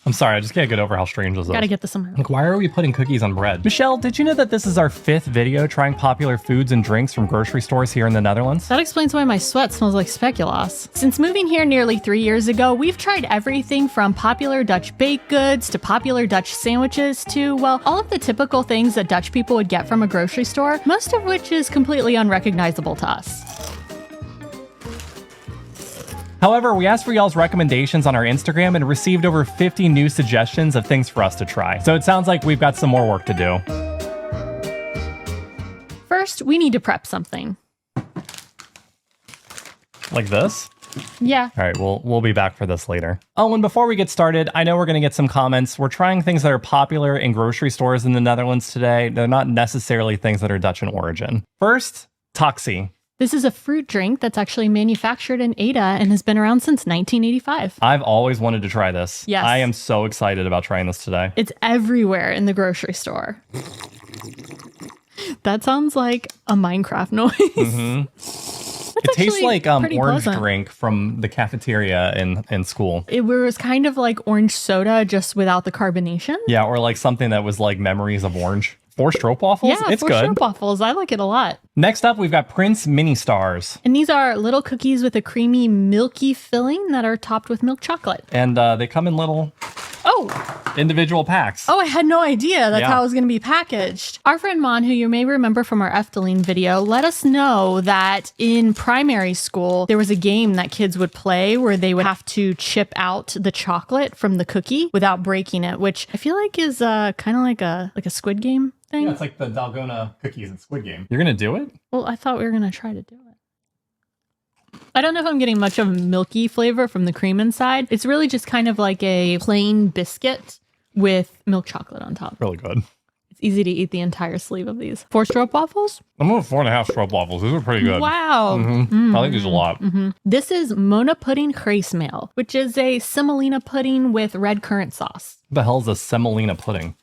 I'm sorry, I just can't get over how strange this is. Gotta get this somehow. Like, why are we putting cookies on bread? Michelle, did you know that this is our 5th video trying popular foods and drinks from grocery stores here in the Netherlands? That explains why my sweat smells like speculoos. Since moving here nearly 3 years ago, we've tried everything from popular Dutch baked goods to popular Dutch sandwiches to, well, all of the typical things that Dutch people would get from a grocery store, most of which is completely unrecognizable to us. However, we asked for y'all's recommendations on our Instagram and received over 50 new suggestions of things for us to try. So it sounds like we've got some more work to do. First, we need to prep something. Like this? Yeah. All right, we'll be back for this later. Oh, and before we get started, I know we're going to get some comments. We're trying things that are popular in grocery stores in the Netherlands today. They're not necessarily things that are Dutch in origin. First, Taksi. This is a fruit drink that's actually manufactured in Ada and has been around since 1985. I've always wanted to try this. Yes. I am so excited about trying this today. It's everywhere in the grocery store. That sounds like a Minecraft noise. Mm-hmm. It tastes like orange pleasant. drink from the cafeteria in school. It was kind of like orange soda, just without the carbonation. Yeah, or like something that was like memories of orange. 4 stroopwafels? Yeah, it's 4 good. stroopwafels. I like it a lot. Next up, we've got Prince MiniStars. And these are little cookies with a creamy, milky filling that are topped with milk chocolate. And they come in little individual packs. Oh, I had no idea that's Yeah. how it was going to be packaged. Our friend Mon, who you may remember from our Efteling video, let us know that in primary school, there was a game that kids would play where they would have to chip out the chocolate from the cookie without breaking it, which I feel like is kind of like a Squid Game thing. Yeah, it's like the Dalgona cookies in Squid Game. You're going to do it? Well, I thought we were going to try to do it. I don't know if I'm getting much of a milky flavor from the cream inside. It's really just kind of like a plain biscuit with milk chocolate on top. Really good. It's easy to eat the entire sleeve of these. 4 stroopwafels? I'm going 4.5 stroopwafels. These are pretty good. Wow. Mm-hmm. I think these are a lot. Mm-hmm. This is Monopudding griesmiel, which is a semolina pudding with red currant sauce. What the hell is a semolina pudding?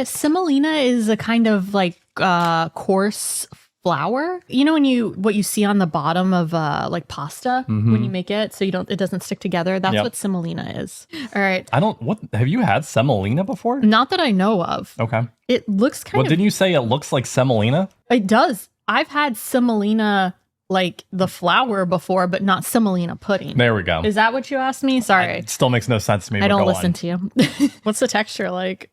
Semolina is a kind of like coarse flour. You know what you see on the bottom of like pasta when you make it, so it doesn't stick together. That's what semolina is. All right. Have you had semolina before? Not that I know of. Okay. It looks kind Well, of. didn't you say it looks like semolina? It does. I've had semolina, like the flour before, but not semolina pudding. There we go. Is that what you asked me? Sorry. It still makes no sense to me. I but don't go listen on. to you. What's the texture like?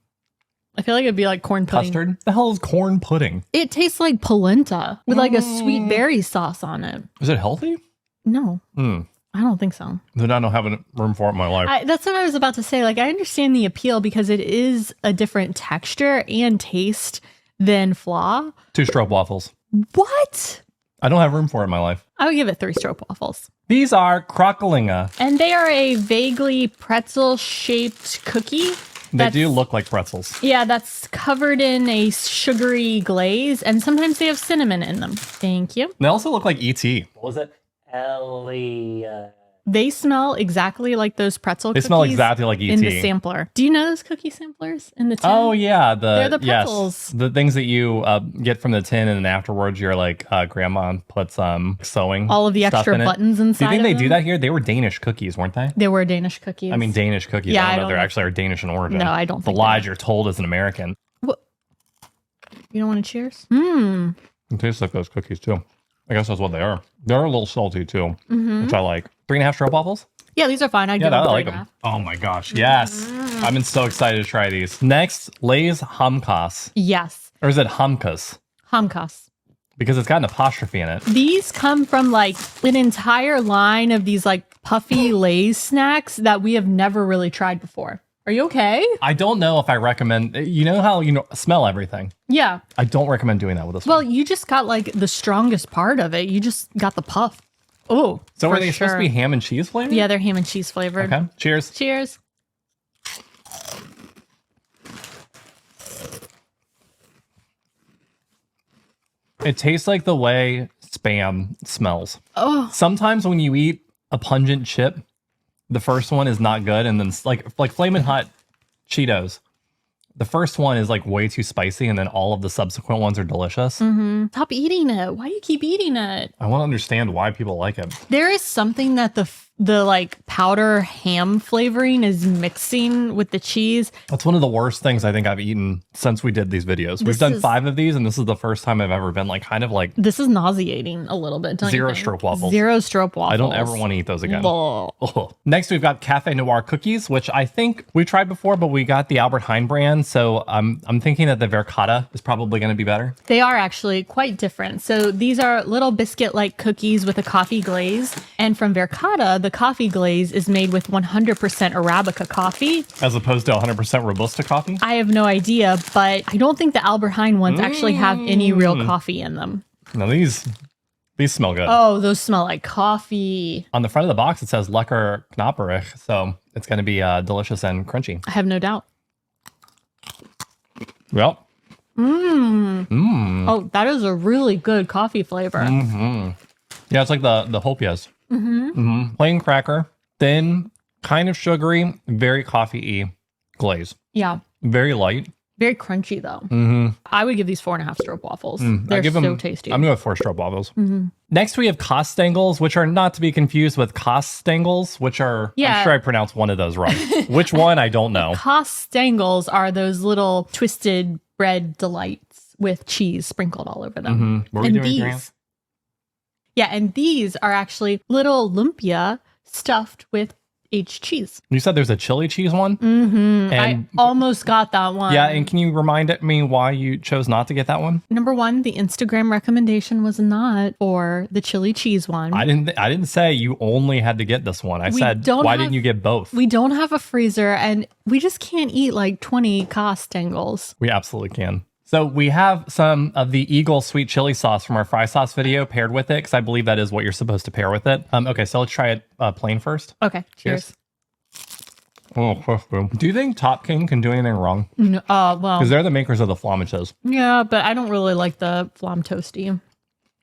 I feel like it'd be like corn pudding. Custard? The hell is corn pudding? It tastes like polenta with like a sweet berry sauce on it. Is it healthy? No, Hmm. I don't think so. Then I don't have room for it in my life. That's what I was about to say. Like, I understand the appeal because it is a different texture and taste than flaw. 2 stroopwafels. What? I don't have room for it in my life. I would give it 3 stroopwafels. These are Krakelingen. And they are a vaguely pretzel-shaped cookie. They do look like pretzels. Yeah, that's covered in a sugary glaze, and sometimes they have cinnamon in them. Thank you. They also look like E.T. What was it? Ellie. They smell exactly like those pretzel They cookies. smell exactly like E.T. In the sampler. Do you know those cookie samplers in the tin? Oh, yeah. They're the pretzels. Yes, the things that you get from the tin, and then afterwards you're like, grandma puts sewing All of the stuff extra in it. buttons Do you inside think of they them? do that here? They were Danish cookies, weren't they? They were Danish cookies. I mean, Danish cookies. Yeah, I I don't know don't if they know. actually are Danish in origin. No, I don't The think lies they you're told as an American. What? You don't want to cheers? Mmm. It tastes like those cookies, too. I guess that's what they are. They're a little salty, too, which I like. 3.5 stroopwafels? Yeah, these are fine. I'd Yeah, give them I like 3.5. them. Oh my gosh, yes. I've been so excited to try these. Next, Lay's Hamkas. Yes. Or is it Hamkas? Hamkas. Because it's got an apostrophe in it. These come from like an entire line of these like puffy Lay's snacks that we have never really tried before. Are you okay? I don't know if I recommend, you know how smell everything. Yeah. I don't recommend doing that with this Well, one. you just got like the strongest part of it. You just got the puff. Oh, So for are they supposed to be ham and cheese flavored? Yeah, they're ham and cheese flavored. Okay, cheers. Cheers. It tastes like the way Spam smells. Oh, Sometimes when you eat a pungent chip, the first one is not good. And then like Flamin' Hot Cheetos, the first one is like way too spicy, and then all of the subsequent ones are delicious. stop eating it. Why do you keep eating it? I want to understand why people like it. There is something that the like powder ham flavoring is mixing with the cheese. That's one of the worst things I think I've eaten since we did these videos. We've done 5 of these, and this is the first time I've ever been like kind of like This is nauseating a little bit. Don't zero you think? stroopwafels. Zero stroopwafels. I don't ever want to eat those again. Ugh. Oh. Next, we've got Cafe Noir cookies, which I think we tried before, but we got the Albert Heijn brand. So I'm thinking that the Verkada is probably going to be better. They are actually quite different. So these are little biscuit-like cookies with a coffee glaze. And from Verkada, the coffee glaze is made with 100% Arabica coffee. As opposed to 100% Robusta coffee? I have no idea, but I don't think the Albert Heijn ones actually have any real coffee in them. No, these smell good. Oh, those smell like coffee. On the front of the box, it says Lekker Knapperig. So it's going to be delicious and crunchy. I have no doubt. Yep. Oh, that is a really good coffee flavor. Yeah, it's like the Hopjes. Plain cracker, thin, kind of sugary, very coffee-y glaze. Yeah. Very light. Very crunchy, though. I would give these 4.5 stroopwafels. They're so tasty. I'm going with 4 stroopwafels. Next, we have Kaastengels, which are not to be confused with Kaastengels, which are, I'm sure I pronounced one of those wrong. Which one, I don't know. Kaastengels are those little twisted bread delights with cheese sprinkled all over them. What are we doing here? Yeah, and these are actually little lumpia stuffed with aged cheese. You said there's a chili cheese one? And I And almost got that one. yeah, and can you remind me why you chose not to get that one? Number one, the Instagram recommendation was not for the chili cheese one. I didn't say you only had to get this one. I said, why didn't you get both? We don't have a freezer, and we just can't eat like 20 Kaastengels. We absolutely can. So we have some of the Eagle sweet chili sauce from our fry sauce video paired with it, because I believe that is what you're supposed to pair with it. Okay, so let's try it plain first. Okay, cheers. Oh, do you think Top King can do anything wrong? No, well, Because they're the makers of the flamiches. yeah, but I don't really like the flam toasty.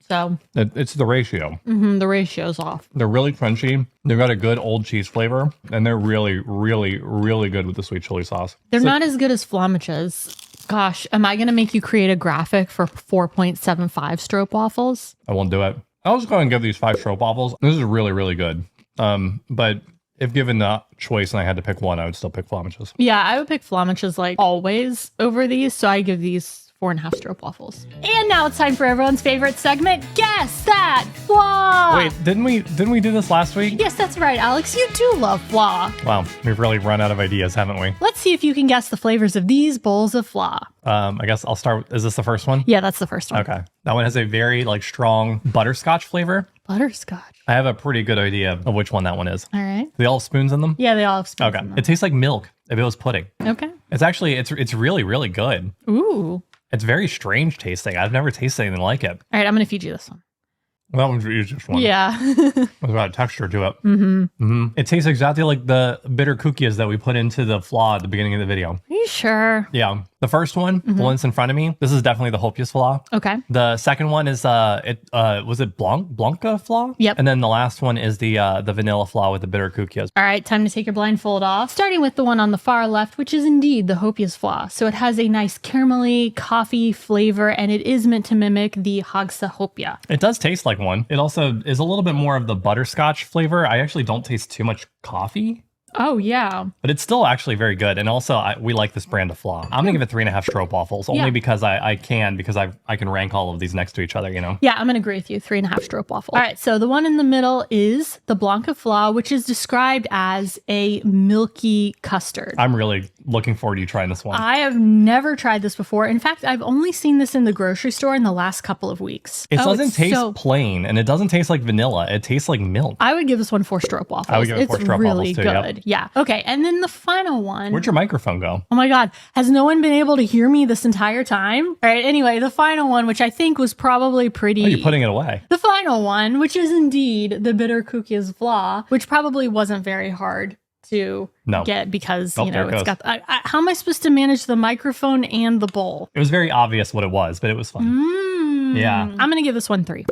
So It's the ratio. the ratio's off. They're really crunchy. They've got a good old cheese flavor, and they're really, really, really good with the sweet chili sauce. They're not as good as flamiches. Gosh, am I going to make you create a graphic for 4.75 stroopwafels? I won't do it. I'll just go and give these 5 stroopwafels. This is really, really good. But if given the choice and I had to pick one, I would still pick flamiches. Yeah, I would pick flamiches like always over these, so I give these 4.5 stroopwafels. And now it's time for everyone's favorite segment, Guess That Flaw! Wait, didn't we do this last week? Yes, that's right, Alex. You do love flaw. Wow, we've really run out of ideas, haven't we? Let's see if you can guess the flavors of these bowls of flaw. I guess I'll start. Is this the first one? Yeah, that's the first one. Okay. That one has a very strong butterscotch flavor. Butterscotch. I have a pretty good idea of which one that one is. All right. They all have spoons in them? Yeah, they all have spoons Okay. in them. It tastes like milk if it was pudding. Okay. It's actually, it's really, really good. Ooh. It's very strange tasting. I've never tasted anything like it. All right, I'm going to feed you this one. That one's the easiest one. Yeah. There's got a texture to it. It tastes exactly like the bitterkoekjes that we put into the flaw at the beginning of the video. Are you sure? Yeah. The first one, the one that's in front of me, this is definitely the Hopjes flaw. Okay. The second one is was it Blanke flaw? Yep. And then the last one is the vanilla flaw with the bitterkoekjes. All right, time to take your blindfold off. Starting with the one on the far left, which is indeed the Hopjes flaw. So it has a nice caramelly coffee flavor, and it is meant to mimic the Heks'n Hopje. It does taste like one. It also is a little bit more of the butterscotch flavor. I actually don't taste too much coffee, Oh, yeah. but it's still actually very good. And also, we like this brand of flaw. I'm gonna give it 3.5 stroopwafels, only Yeah. because I can rank all of these next to each other. You know. Yeah, I'm going to agree with you. 3.5 stroopwafel. All right, so the one in the middle is the Blanke flaw, which is described as a milky custard. I'm really looking forward to you trying this one. I have never tried this before. In fact, I've only seen this in the grocery store in the last couple of weeks. It doesn't it's taste plain, and it doesn't taste like vanilla. It tastes like milk. I would give this one 4 stroopwafels. I would give it 4 It's stroopwafels really too, good. yep. Yeah. Okay, and then the final one. Where'd your microphone go? Oh my God. Has no one been able to hear me this entire time? All right. Anyway, the final one, which I think was probably pretty. Oh, you're putting it away. The final one, which is indeed the bitterkoekjes flaw, which probably wasn't very hard to get because, there it it's goes. got. How am I supposed to manage the microphone and the bowl? It was very obvious what it was, but it was fun. Yeah. I'm going to give this one 3.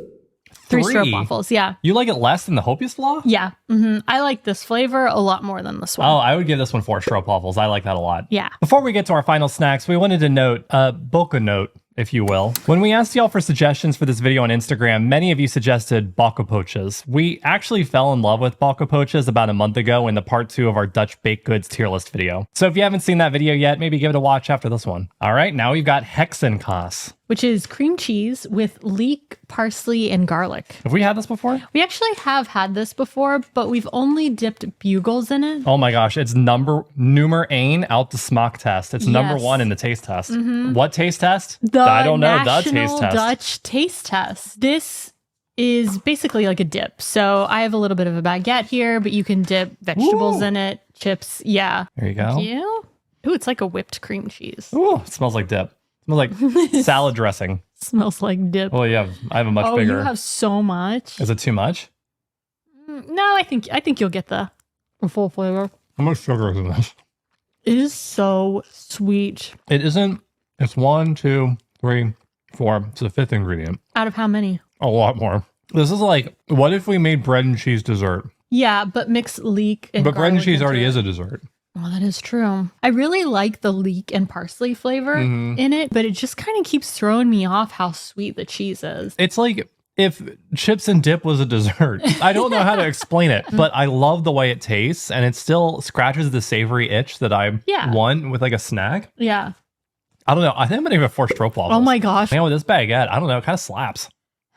3 stroopwafels. Yeah. You like it less than the Hopjes flaw? Yeah. I like this flavor a lot more than this one. Oh, I would give this one 4 stroopwafels. I like that a lot. Yeah. Before we get to our final snacks, we wanted to note, book a note. if you will. When we asked y'all for suggestions for this video on Instagram, many of you suggested Bokkepootjes. We actually fell in love with Bokkepootjes about a month ago in the part 2 of our Dutch baked goods tier list video. So if you haven't seen that video yet, maybe give it a watch after this one. All right, now we've got Heks'n kaas, which is cream cheese with leek, parsley, and garlic. Have we had this before? We actually have had this before, but we've only dipped bugels in it. Oh my gosh, it's number 1 out the smaak test. It's number 1 in the taste test. What taste test? I don't know. The taste National test. Dutch taste test. This is basically like a dip. So I have a little bit of a baguette here, but you can dip vegetables in it, chips. Yeah. There you go. Thank you. Ooh, it's like a whipped cream cheese. Ooh, it smells like dip. It smells like salad dressing. Smells like dip. Well, yeah, I have a much bigger. You have so much. Is it too much? No, I think you'll get the full flavor. How much sugar is in this? It is so sweet. It isn't. It's 1, 2, 3, 4. It's the 5th ingredient. Out of how many? A lot more. This is like, what if we made bread and cheese dessert? Yeah, but mix leek and But bread and garlic cheese into already it. is a dessert. Oh, that is true. I really like the leek and parsley flavor in it, but it just kind of keeps throwing me off how sweet the cheese is. It's like if chips and dip was a dessert. I don't know how to explain it, but I love the way it tastes, and it still scratches the savory itch that I want with like a snack. Yeah. I don't know. I think I'm gonna give it 4 stroopwafels. Oh my gosh. Man, with this baguette, I don't know. It kind of slaps.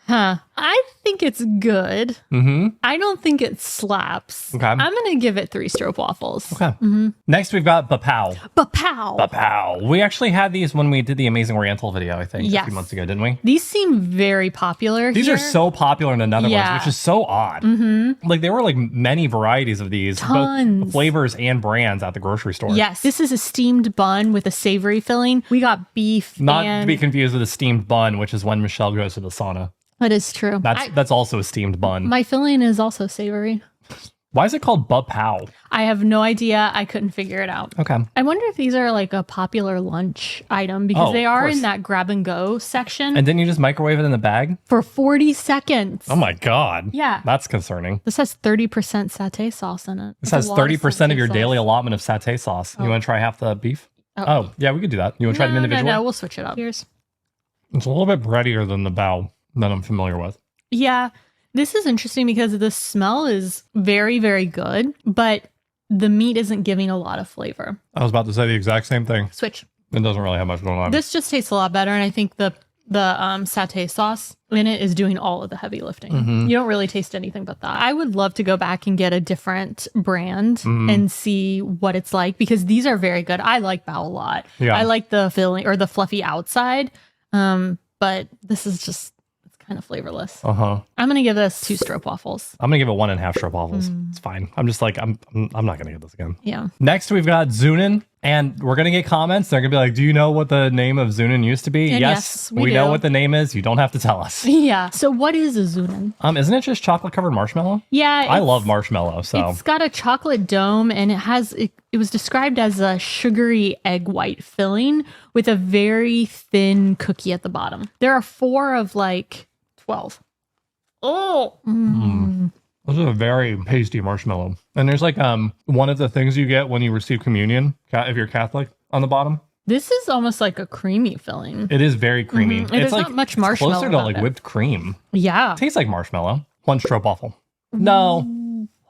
Huh. I think it's good. Mm-hmm. I don't think it slaps. Okay. I'm going to give it 3 stroopwafels. Okay. Next, we've got Bapao. Bapao. Bapao. We actually had these when we did the Amazing Oriental video, I think, a few months ago, didn't we? These seem very popular These here. are so popular in the Netherlands, which is so odd. Like, there were like many varieties of these, both flavors and brands at the grocery store. Yes. This is a steamed bun with a savory filling. We got beef. Not to be confused with a steamed bun, which is when Michelle goes to the sauna. That is true. That's also a steamed bun. My filling is also savory. Why is it called Bapao? I have no idea. I couldn't figure it out. Okay. I wonder if these are like a popular lunch item because they are in that grab and go section. And didn't you just microwave it in the bag? For 40 seconds. Oh my God. Yeah. That's concerning. This has 30% satay sauce in it. This has 30% of your daily allotment of satay sauce. You want to try half the beef? Oh, yeah, we could do that. You want to try them individually? No, we'll switch it up. Here's. It's a little bit breadier than the bao that I'm familiar with. Yeah. This is interesting because the smell is very, very good, but the meat isn't giving a lot of flavor. I was about to say the exact same thing. Switch. It doesn't really have much going on. This just tastes a lot better, and I think the satay sauce in it is doing all of the heavy lifting. You don't really taste anything but that. I would love to go back and get a different brand and see what it's like because these are very good. I like bao a lot. Yeah. I like the filling or the fluffy outside, but this is just kind of flavorless. I'm gonna give this 2 stroopwafels. I'm gonna give it 1.5 stroopwafels. It's fine. I'm just like I'm not gonna get this again. Yeah. Next we've got Zoenen, and we're gonna get comments. They're gonna be like, "Do you know what the name of Zoenen used to be?" And yes, we know do. what the name is. You don't have to tell us. Yeah. So what is a Zoenen? Isn't it just chocolate covered marshmallow? Yeah. I love marshmallow. So it's got a chocolate dome, and it was described as a sugary egg white filling with a very thin cookie at the bottom. There are 4 of like 12. Oh. This is a very pasty marshmallow. And there's like one of the things you get when you receive communion, if you're Catholic, on the bottom. This is almost like a creamy filling. It is very creamy. And there's like not much marshmallow closer to about like it. whipped cream. Yeah. It tastes like marshmallow. 1 stroopwafel. No.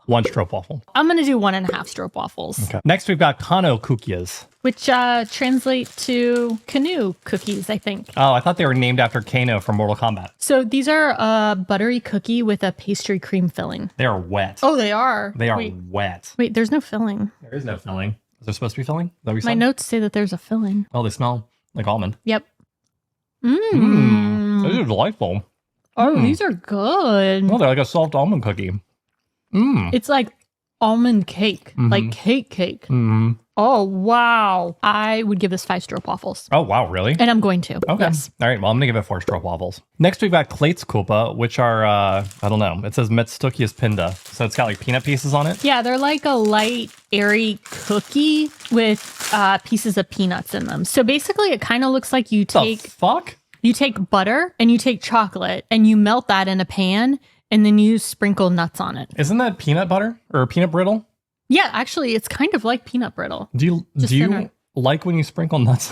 1 stroopwafel. I'm going to do 1.5 stroopwafels. Okay. Next, we've got Kano koekjes. Which translate to canoe cookies, I think. Oh, I thought they were named after Kano from Mortal Kombat. So these are a buttery cookie with a pastry cream filling. They are wet. Oh, they are? They are wet. Wait, there's no filling. There is no filling. Is there supposed to be filling? Is that what you My said? notes say that there's a filling. Oh, they smell like almond. Yep. These are delightful. Oh, these are good. Oh, they're like a soft almond cookie. It's like almond cake, like cake. Oh, wow. I would give this 5 stroopwafels. Oh, wow, really? And I'm going to. Okay. Yes. All right. Well, I'm going to give it 4 stroopwafels. Next, we've got Klets koppen, which are, I don't know. It says met stukjes pinda. So it's got like peanut pieces on it. Yeah, they're like a light, airy cookie with pieces of peanuts in them. So basically, it kind of looks like you take... The fuck? You take butter and you take chocolate and you melt that in a pan and then you sprinkle nuts on it. Isn't that peanut butter or peanut brittle? Yeah, actually, it's kind of like peanut brittle. Do you thinner. like when you sprinkle nuts?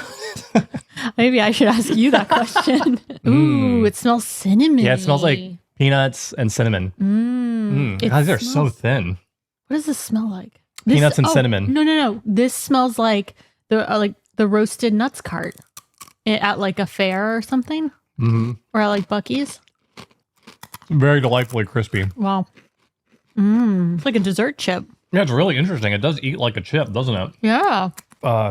Maybe I should ask you that question. Ooh, it smells cinnamon. Yeah, it smells like peanuts and cinnamon. Guys, they're so thin. What does this smell like? Peanuts and cinnamon. No. This smells like the roasted nuts cart at like a fair or something. Or at like Buc-ee's. Very delightfully crispy. Wow. It's like a dessert chip. Yeah, it's really interesting. It does eat like a chip, doesn't it? Yeah.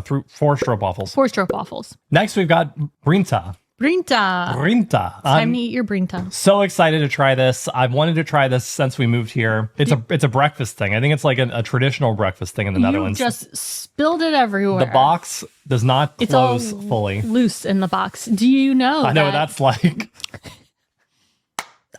Through 4 stroopwafels. 4 stroopwafels. Next, we've got Brinta. Brinta. Time I'm to eat your Brinta. so excited to try this. I've wanted to try this since we moved here. It's a breakfast thing. I think it's like a traditional breakfast thing in the Netherlands. You just spilled it everywhere. The box does not close fully. Loose in the box. Do you know? I know what that's like.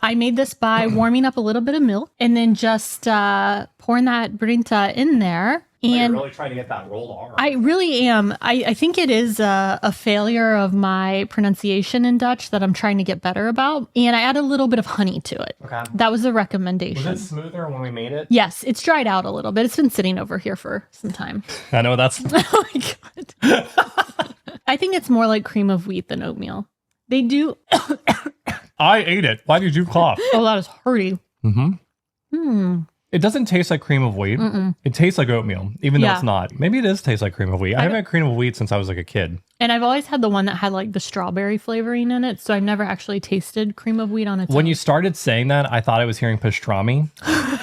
I made this by warming up a little bit of milk and then just pouring that Brinta in there. And You're really trying to get that rolled R. I really am. I think it is a failure of my pronunciation in Dutch that I'm trying to get better about. And I add a little bit of honey to it. Okay. That was a recommendation. Was it smoother when we made it? Yes, it's dried out a little bit. It's been sitting over here for some time. I know that's... Oh my God. I think it's more like cream of wheat than oatmeal. They do... I ate it. Why did you cough? Oh, that is hearty. It doesn't taste like cream of wheat. It tastes like oatmeal, even though it's not. Maybe it does taste like cream of wheat. I haven't had cream of wheat since I was like a kid. And I've always had the one that had like the strawberry flavoring in it. So I've never actually tasted cream of wheat on its own. When you started saying that, I thought I was hearing pastrami.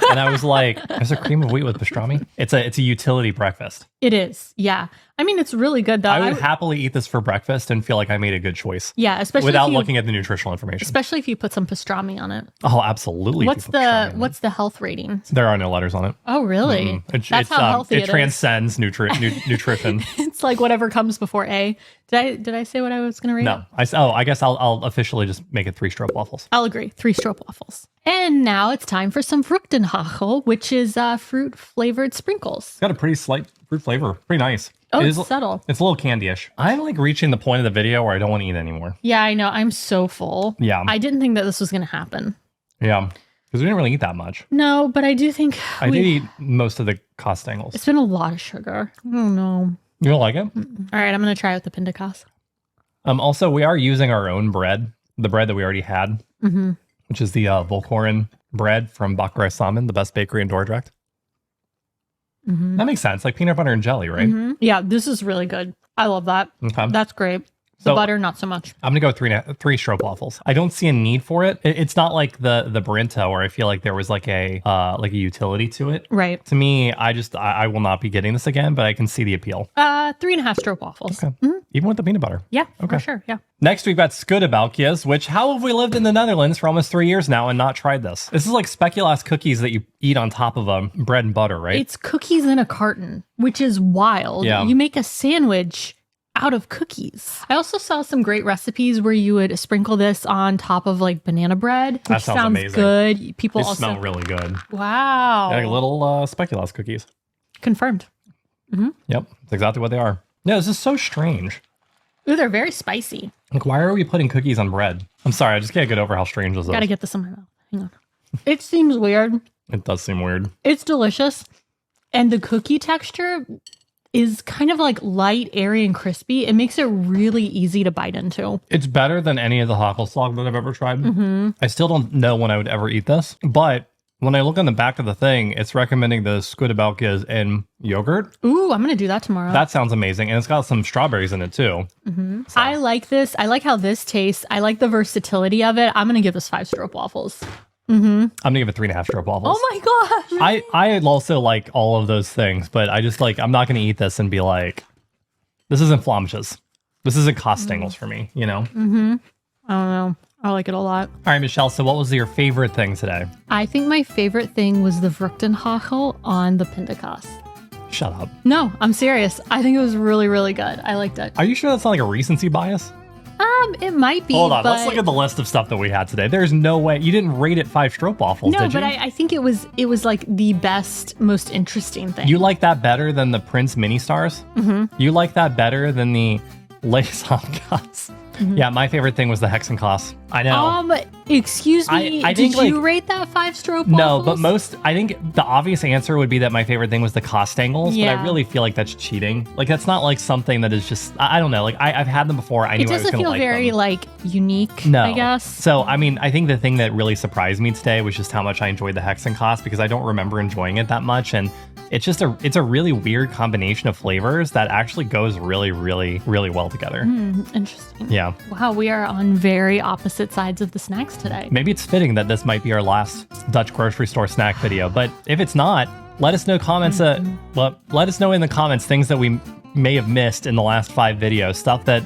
And I was like, is there cream of wheat with pastrami? It's a utility breakfast. It is. Yeah. I mean, it's really good though. I would happily eat this for breakfast and feel like I made a good choice. Yeah, especially without if you, looking at the nutritional information. especially if you put some pastrami on it. Oh, absolutely. What's the health rating? There are no letters on it. Oh, really? That's how healthy it is. transcends nutrition. It's like whatever comes before A. Did I say what I was going to rate? No. I guess I'll officially just make it 3 stroopwafels. I'll agree. 3 stroopwafels. And now it's time for some Vruchtenhagel, which is fruit flavored sprinkles. It's got a pretty slight fruit flavor. Pretty nice. Oh, It it's is- subtle. It's a little candy-ish. I'm like reaching the point of the video where I don't want to eat anymore. Yeah, I know. I'm so full. Yeah. I didn't think that this was going to happen. Yeah. Because we didn't really eat that much. No, but I do think I did eat most of the Kaastengels. it's been a lot of sugar. I don't know. You don't like it? All right, I'm going to try it with the Pindakas. Also, we are using our own bread, the bread that we already had, which is the Volkoren bread from Bapao, the best bakery in Dordrecht. That makes sense. Like peanut butter and jelly, right? Yeah, this is really good. I love that. Okay. That's great. The So- butter, not so much. I'm gonna go three stroopwafels. I don't see a need for it. It's not like the Brinta where I feel like there was like a utility to it. Right. To me, I will not be getting this again, but I can see the appeal. 3.5 stroopwafels. Okay. Even with the peanut butter. Yeah, Okay. for sure. Yeah. Next, we've got Schuddebuikjes, which how have we lived in the Netherlands for almost 3 years now and not tried this? This is like speculoos cookies that you eat on top of bread and butter, right? It's cookies in a carton, which is wild. Yeah. You make a sandwich out of cookies. I also saw some great recipes where you would sprinkle this on top of like banana bread, which That sounds amazing. good. People They also smell really good. Wow. They're like little speculoos cookies. Confirmed. Yep, that's exactly what they are. No, this is so strange. Ooh, they're very spicy. Like, why are we putting cookies on bread? I'm sorry, I just can't get over how strange this Gotta is. get this in my mouth. Hang on. It seems weird. It does seem weird. It's delicious. And the cookie texture is kind of like light, airy, and crispy. It makes it really easy to bite into. It's better than any of the hagelslag that I've ever tried. I still don't know when I would ever eat this, but when I look on the back of the thing, it's recommending the Schuddebuikjes in yogurt. Ooh, I'm going to do that tomorrow. That sounds amazing. And it's got some strawberries in it too. So, I like this. I like how this tastes. I like the versatility of it. I'm going to give this 5 stroopwafels. I'm gonna give it 3.5 stroopwafels. Oh my gosh. I also like all of those things, but I just like, I'm not gonna eat this and be like, this isn't Vlammetjes. This isn't Kaastengels for me, you know? I don't know. I like it a lot. All right, Michelle, so what was your favorite thing today? I think my favorite thing was the Vruchtenhagel on the Pindakas. Shut up. No, I'm serious. I think it was really, really good. I liked it. Are you sure that's not like a recency bias? It might be. Hold on, but let's look at the list of stuff that we had today. There's no way you didn't rate it 5 stroopwafels, No, did you? but I think it was like the best, most interesting thing. You like that better than the Prince MiniStars? You like that better than the Lace Hamkas? Yeah, my favorite thing was the Heks'n. I know. Excuse me, I did think, you like- rate that 5 stroop No, waffles? but I think the obvious answer would be that my favorite thing was the Kaastengels, but Yeah. I really feel like that's cheating. Like, that's not like something that is just, I don't know. Like, I've had them before. I knew It I was doesn't going to feel like very them. like unique, No. I guess. So, I mean, I think the thing that really surprised me today was just how much I enjoyed the Heks'n Kaas because I don't remember enjoying it that much. And it's just it's a really weird combination of flavors that actually goes really, really, really well together. Interesting. Yeah. Wow, we are on very opposite sides of the snacks today. Maybe it's fitting that this might be our last Dutch grocery store snack video, but if it's not, let us know comments. Let us know in the comments things that we may have missed in the last 5 videos, stuff that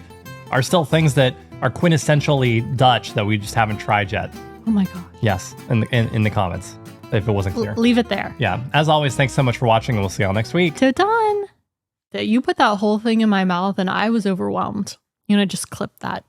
are still things that are quintessentially Dutch that we just haven't tried yet. Oh my gosh. Yes, in the comments, if it wasn't clear. Leave it there. Yeah. As always, thanks so much for watching, and we'll see y'all next week. To done. You put that whole thing in my mouth and I was overwhelmed. You know, just clip that.